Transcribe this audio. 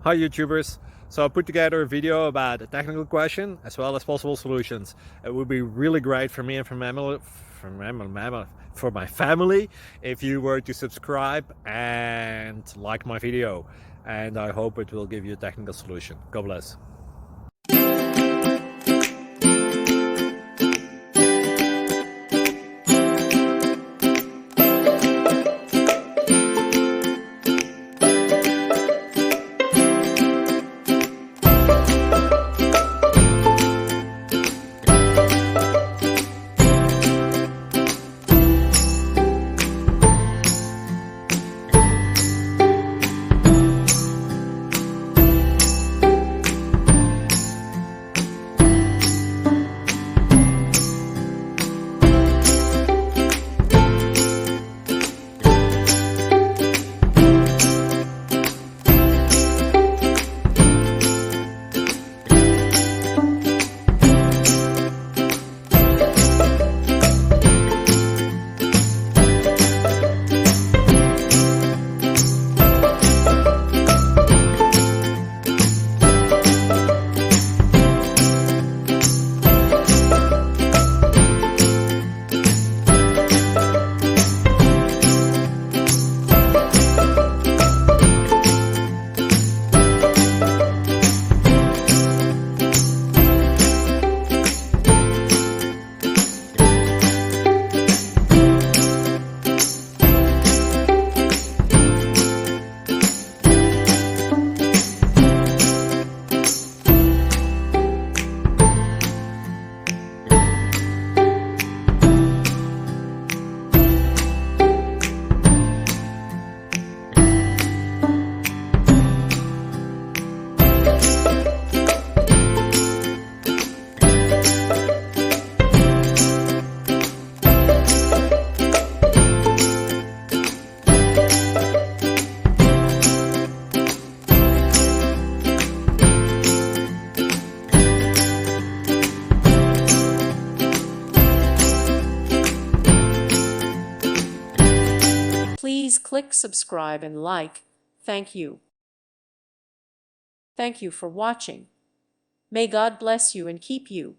Hi YouTubers! So I put together a video about a technical question as well as possible solutions. It would be really great for me and for my family if you were to subscribe and like my video, and I hope it will give you a technical solution. God bless. Please click subscribe and like. Thank you. Thank you for watching. May God bless you and keep you.